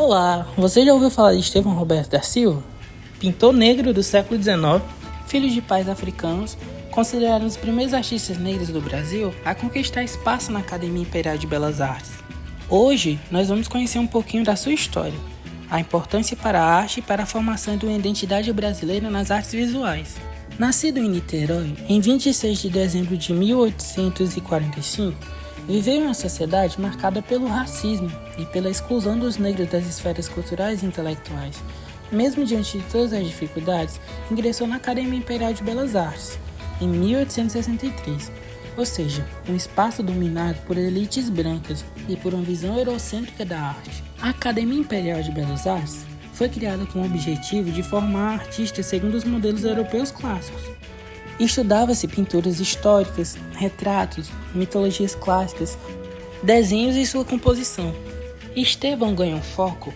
Olá, você já ouviu falar de Estevão Roberto da Silva? Pintor negro do século XIX, filho de pais africanos, considerado um dos primeiros artistas negros do Brasil a conquistar espaço na Academia Imperial de Belas Artes. Hoje, nós vamos conhecer um pouquinho da sua história, a importância para a arte e para a formação de uma identidade brasileira nas artes visuais. Nascido em Niterói, em 26 de dezembro de 1845, viveu em uma sociedade marcada pelo racismo e pela exclusão dos negros das esferas culturais e intelectuais. Mesmo diante de todas as dificuldades, ingressou na Academia Imperial de Belas Artes, em 1863, ou seja, um espaço dominado por elites brancas e por uma visão eurocêntrica da arte. A Academia Imperial de Belas Artes foi criada com o objetivo de formar artistas segundo os modelos europeus clássicos. Estudava-se pinturas históricas, retratos, mitologias clássicas, desenhos e sua composição. Estevão ganhou foco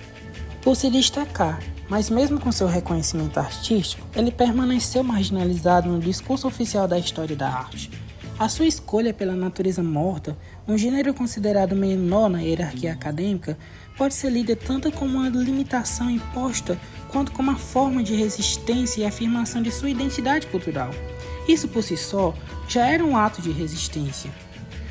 por se destacar, mas mesmo com seu reconhecimento artístico, ele permaneceu marginalizado no discurso oficial da história da arte. A sua escolha pela natureza morta, um gênero considerado menor na hierarquia acadêmica, pode ser lida tanto como uma limitação imposta quanto como uma forma de resistência e afirmação de sua identidade cultural. Isso por si só já era um ato de resistência.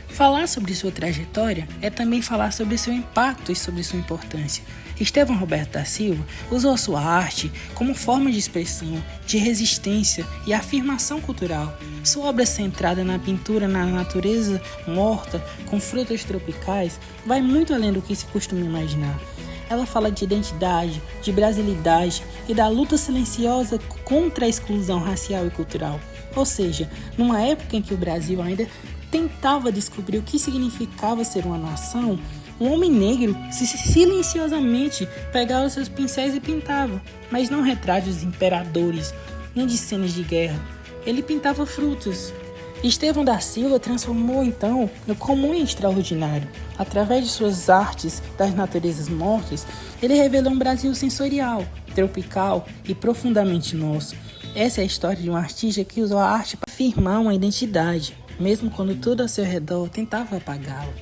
Falar sobre sua trajetória é também falar sobre seu impacto e sobre sua importância. Estevão Roberto da Silva usou sua arte como forma de expressão, de resistência e afirmação cultural. Sua obra centrada na pintura na natureza morta, com frutas tropicais, vai muito além do que se costuma imaginar. Ela fala de identidade, de brasilidade e da luta silenciosa contra a exclusão racial e cultural. Ou seja, numa época em que o Brasil ainda tentava descobrir o que significava ser uma nação, um homem negro silenciosamente pegava seus pincéis e pintava, mas não retratos de imperadores, nem de cenas de guerra. Ele pintava frutas. Estevão da Silva transformou então o comum em extraordinário. Através de suas artes das naturezas mortas, ele revelou um Brasil sensorial, tropical e profundamente nosso. Essa é a história de um artista que usou a arte para afirmar uma identidade, mesmo quando tudo ao seu redor tentava apagá-la.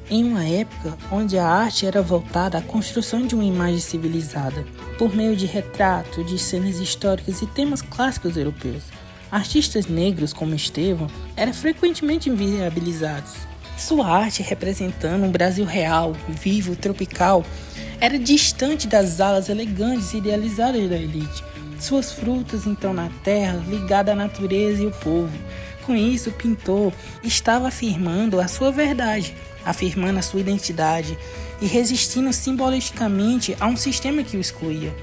Em uma época onde a arte era voltada à construção de uma imagem civilizada, por meio de retrato, de cenas históricas e temas clássicos europeus, artistas negros como Estevão eram frequentemente invisibilizados. Sua arte, representando um Brasil real, vivo, tropical, era distante das alas elegantes e idealizadas da elite. Suas frutas, então, na terra, ligada à natureza e ao povo. Com isso, o pintor estava afirmando a sua verdade, afirmando a sua identidade e resistindo simbolicamente a um sistema que o excluía.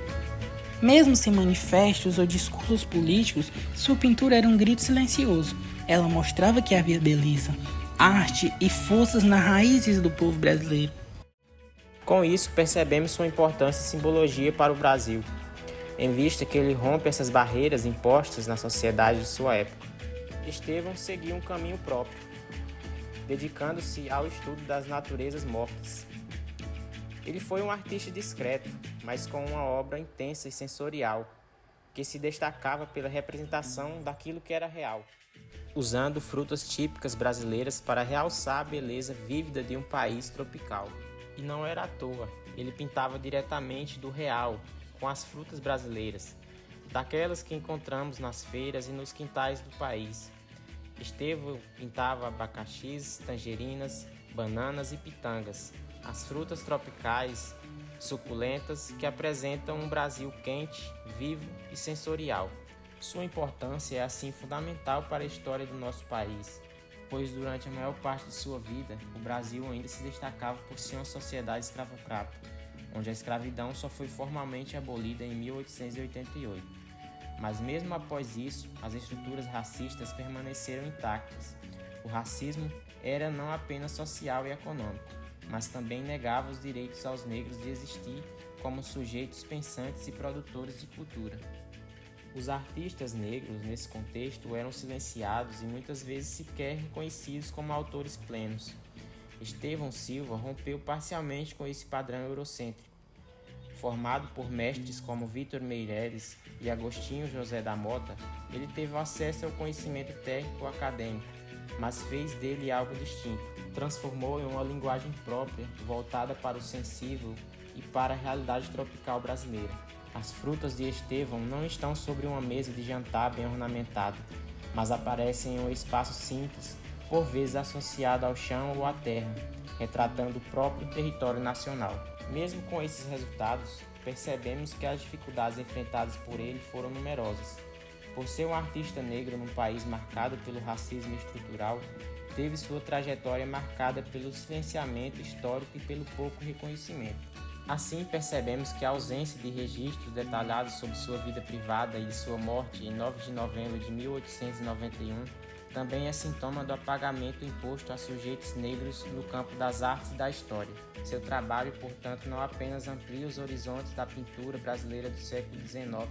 Mesmo sem manifestos ou discursos políticos, sua pintura era um grito silencioso. Ela mostrava que havia beleza, arte e forças nas raízes do povo brasileiro. Com isso, percebemos sua importância e simbologia para o Brasil, em vista que ele rompe essas barreiras impostas na sociedade de sua época. Estevão seguiu um caminho próprio, dedicando-se ao estudo das naturezas mortas. Ele foi um artista discreto, mas com uma obra intensa e sensorial, que se destacava pela representação daquilo que era real, usando frutas típicas brasileiras para realçar a beleza vívida de um país tropical. E não era à toa, ele pintava diretamente do real, com as frutas brasileiras, daquelas que encontramos nas feiras e nos quintais do país. Estevão pintava abacaxis, tangerinas, bananas e pitangas, as frutas tropicais suculentas que apresentam um Brasil quente, vivo e sensorial. Sua importância é assim fundamental para a história do nosso país, pois durante a maior parte de sua vida, o Brasil ainda se destacava por ser uma sociedade escravocrata, onde a escravidão só foi formalmente abolida em 1888. Mas mesmo após isso, as estruturas racistas permaneceram intactas. O racismo era não apenas social e econômico, mas também negava os direitos aos negros de existir como sujeitos pensantes e produtores de cultura. Os artistas negros, nesse contexto, eram silenciados e muitas vezes sequer reconhecidos como autores plenos. Estevão Silva rompeu parcialmente com esse padrão eurocêntrico. Formado por mestres como Vítor Meireles e Agostinho José da Mota, ele teve acesso ao conhecimento técnico acadêmico, mas fez dele algo distinto. Transformou em uma linguagem própria, voltada para o sensível, e para a realidade tropical brasileira. As frutas de Estevão não estão sobre uma mesa de jantar bem ornamentada, mas aparecem em um espaço simples, por vezes associado ao chão ou à terra, retratando o próprio território nacional. Mesmo com esses resultados, percebemos que as dificuldades enfrentadas por ele foram numerosas. Por ser um artista negro num país marcado pelo racismo estrutural, teve sua trajetória marcada pelo silenciamento histórico e pelo pouco reconhecimento. Assim, percebemos que a ausência de registros detalhados sobre sua vida privada e sua morte em 9 de novembro de 1891 também é sintoma do apagamento imposto a sujeitos negros no campo das artes e da história. Seu trabalho, portanto, não apenas amplia os horizontes da pintura brasileira do século XIX,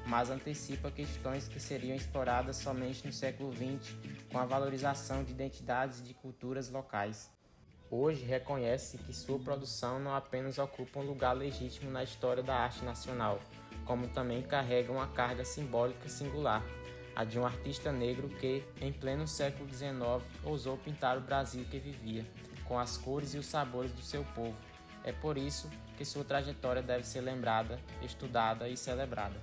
mas antecipa questões que seriam exploradas somente no século XX, com a valorização de identidades e de culturas locais. Hoje reconhece que sua produção não apenas ocupa um lugar legítimo na história da arte nacional, como também carrega uma carga simbólica singular, a de um artista negro que, em pleno século XIX, ousou pintar o Brasil que vivia, com as cores e os sabores do seu povo. É por isso que sua trajetória deve ser lembrada, estudada e celebrada.